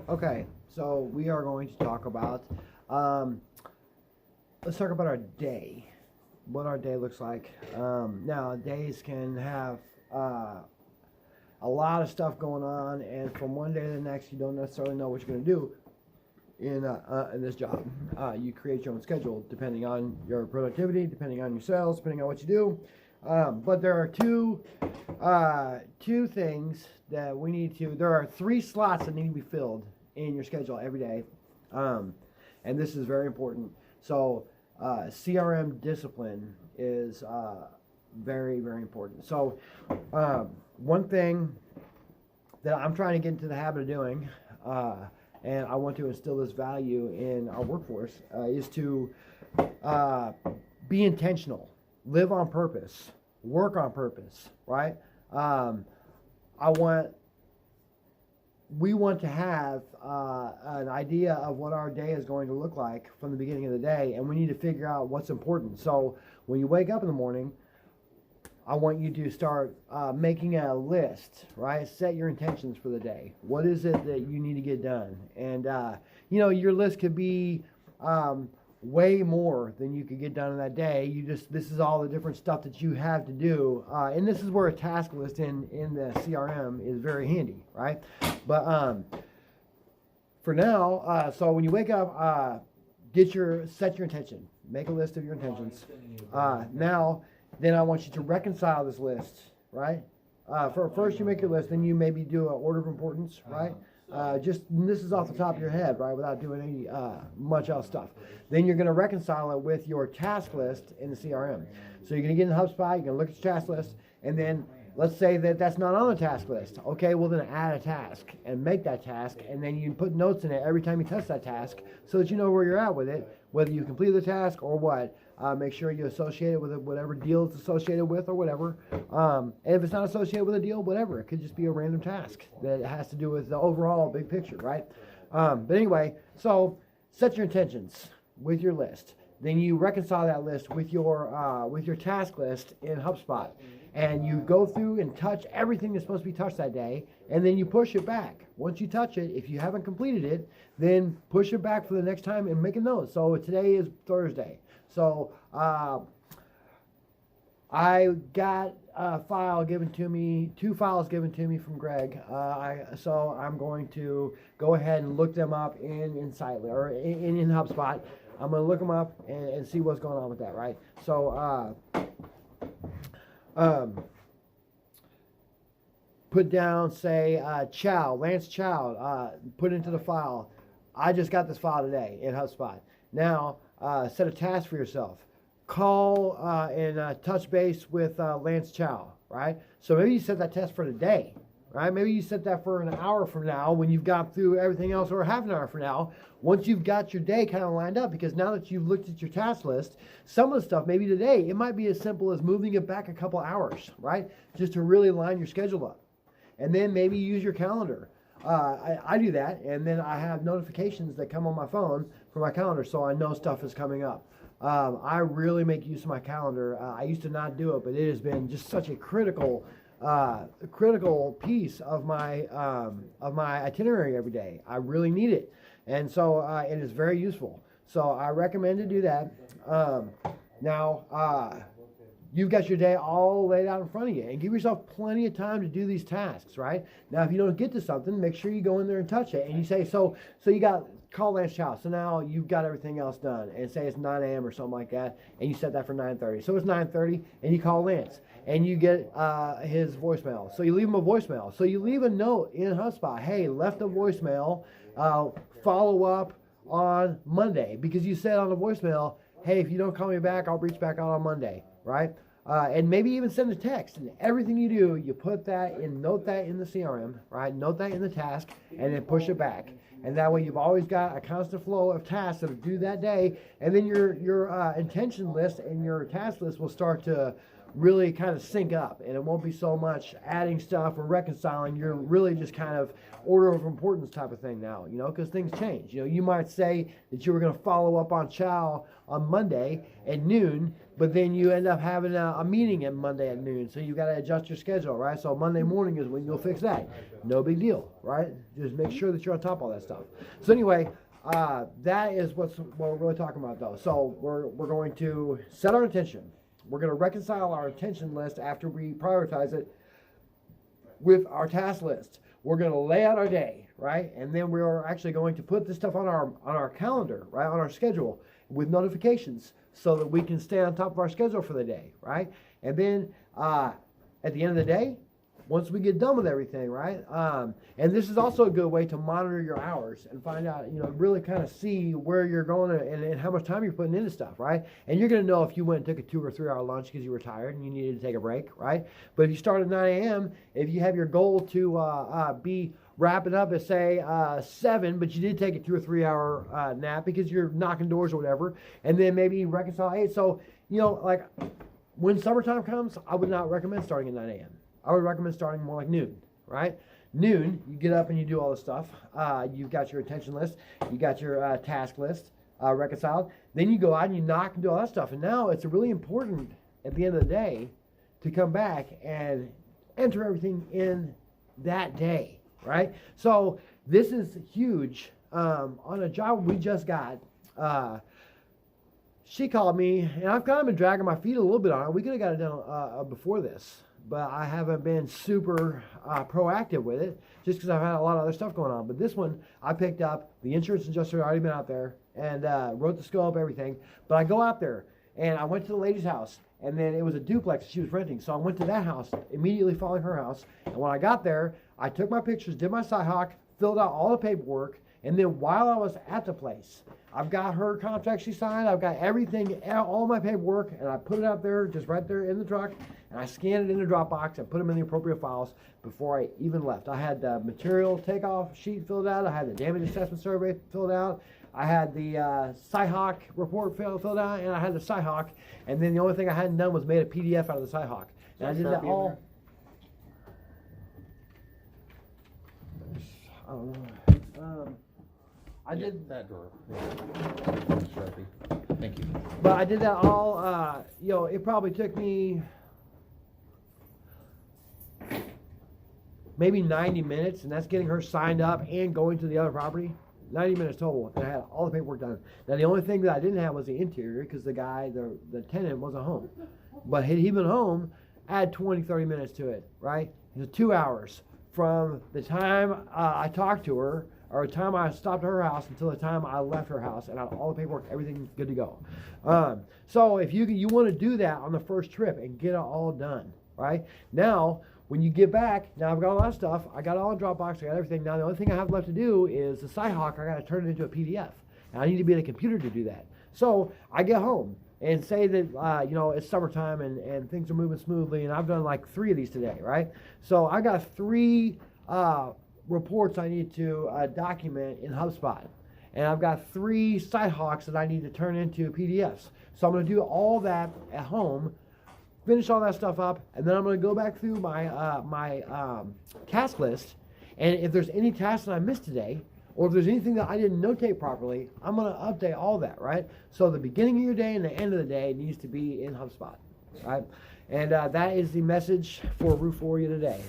Okay, so we are going to talk about, um, let's talk about our day, what our day looks like. Now, days can have a lot of stuff going on, and from one day to the next, you don't necessarily know what you're going to do in this job. You create your own schedule depending on your productivity, depending on your sales, depending on what you do. But there are two things that we need to. There are 3 slots that need to be filled in your schedule every day, and this is very important. So CRM discipline is very, very important. So one thing that I'm trying to get into the habit of doing, and I want to instill this value in our workforce, is to be intentional, live on purpose, work on purpose, right? We want to have an idea of what our day is going to look like from the beginning of the day, and we need to figure out what's important. So when you wake up in the morning, I want you to start making a list, right? Set your intentions for the day. What is it that you need to get done? And, your list could be way more than you could get done in that day. This is all the different stuff that you have to do. And this is where a task list in the CRM is very handy, right? But for now, so when you wake up, set your intention. Make a list of your intentions. Then I want you to reconcile this list, right? First you make your list, then you maybe do an order of importance, right? This is off the top of your head, right, without doing any much else stuff. Then you're going to reconcile it with your task list in the CRM. So you're going to get in HubSpot, you're going to look at your task list, and then let's say that that's not on the task list. Okay, well then add a task and make that task, and then you put notes in it every time you touch that task so that you know where you're at with it, whether you complete the task or what. Make sure you associate it with whatever deal it's associated with or whatever. And if it's not associated with a deal, whatever. It could just be a random task that has to do with the overall big picture, right? But anyway, so set your intentions with your list. Then you reconcile that list with your task list in HubSpot. And you go through and touch everything that's supposed to be touched that day, and then you push it back. Once you touch it, if you haven't completed it, then push it back for the next time and make a note. So today is Thursday. So I got a file given to me, 2 files given to me from Greg. So I'm going to go ahead and look them up in Insightly or in HubSpot. I'm going to look them up and see what's going on with that, right? So put down, say, Lance Chow, put into the file. I just got this file today in HubSpot. Now, set a task for yourself. Call and touch base with Lance Chow, right? So maybe you set that task for today, right? Maybe you set that for an hour from now when you've got through everything else, or half an hour from now, once you've got your day kind of lined up. Because now that you've looked at your task list, some of the stuff, maybe today, it might be as simple as moving it back a couple hours, right? Just to really line your schedule up. And then maybe use your calendar. I do that, and then I have notifications that come on my phone for my calendar, so I know stuff is coming up. I really make use of my calendar. I used to not do it, but it has been just such a critical piece of my itinerary every day. I really need it, and so it is very useful. So I recommend to do that. Now, you've got your day all laid out in front of you, and give yourself plenty of time to do these tasks, right? Now, if you don't get to something, make sure you go in there and touch it. And you say, so you got call Lance Chow. So now you've got everything else done, and say it's 9 a.m. or something like that, and you set that for 9:30. So it's 9:30, and you call Lance, and you get his voicemail. So you leave him a voicemail. So you leave a note in HubSpot. Hey, left a voicemail. Follow up on Monday, because you said on the voicemail, hey, if you don't call me back, I'll reach back out on Monday. Right? And maybe even send a text. And everything you do, you put that in, note that in the CRM, right? Note that in the task, and then push it back. And that way you've always got a constant flow of tasks that are due that day. And then your intention list and your task list will start to really kind of sync up, and it won't be so much adding stuff or reconciling. You're really just kind of order of importance type of thing now, because things change. You might say that you were going to follow up on chow on Monday at noon, but then you end up having a meeting at Monday at noon, so you got to adjust your schedule, right? So Monday morning is when you'll fix that. No big deal, right? Just make sure that you're on top of all that stuff. So anyway, that is what we're really talking about, though. So we're going to set our intention. We're going to reconcile our intention list after we prioritize it with our task list. We're going to lay out our day, right? And then we're actually going to put this stuff on our calendar, right, on our schedule with notifications so that we can stay on top of our schedule for the day, right? And then at the end of the day, once we get done with everything, right? And this is also a good way to monitor your hours and find out, really kind of see where you're going and how much time you're putting into stuff, right? And you're going to know if you went and took a 2 or 3 hour lunch because you were tired and you needed to take a break, right? But if you start at 9 a.m., if you have your goal to be wrapping up at, say, 7, but you did take a 2 or 3 hour nap because you're knocking doors or whatever, and then maybe you reconcile 8. So, like when summertime comes, I would not recommend starting at 9 a.m. I would recommend starting more like noon, right? Noon, you get up and you do all this stuff. You've got your attention list. You got your task list reconciled. Then you go out and you knock and do all that stuff. And now it's really important at the end of the day to come back and enter everything in that day, right? So this is huge. On a job we just got, she called me, and I've kind of been dragging my feet a little bit on it. We could have got it done before this, but I haven't been super proactive with it just because I've had a lot of other stuff going on. But this one, I picked up. The insurance adjuster had already been out there and wrote the scope, everything. But I go out there, and I went to the lady's house, and then it was a duplex she was renting. So I went to that house immediately following her house. And when I got there, I took my pictures, did my Cyhawk, filled out all the paperwork, and then while I was at the place, I've got her contract she signed, I've got everything, all my paperwork, and I put it out there, just right there in the truck, and I scanned it in the Dropbox and put them in the appropriate files before I even left. I had the material takeoff sheet filled out, I had the damage assessment survey filled out, I had the Cyhawk report filled out, and I had the Cyhawk, and then the only thing I hadn't done was made a PDF out of the Cyhawk. And I did that all. I don't know. I did that drawer. Sharpie. Thank you. But I did that all. It probably took me maybe 90 minutes, and that's getting her signed up and going to the other property. 90 minutes total, and I had all the paperwork done. Now the only thing that I didn't have was the interior because the guy, the tenant, wasn't home. But had he been home, add 20, 30 minutes to it, right? It was 2 hours from the time I talked to her or the time I stopped at her house until the time I left her house, and I had all the paperwork, everything good to go. So if you want to do that on the first trip and get it all done, right? Now, when you get back, now I've got all that stuff, I got it all in Dropbox, I got everything. Now the only thing I have left to do is the Cyhawk, I got to turn it into a PDF. And I need to be at a computer to do that. So I get home and say that, it's summertime and things are moving smoothly, and I've done like 3 of these today, right? So I got 3 reports I need to document in HubSpot. And I've got 3 Cyhawks that I need to turn into PDFs. So I'm going to do all that at home, finish all that stuff up, and then I'm going to go back through my task list. And if there's any tasks that I missed today, or if there's anything that I didn't notate properly, I'm going to update all that, right? So the beginning of your day and the end of the day needs to be in HubSpot, right? And that is the message for Roof Warrior today.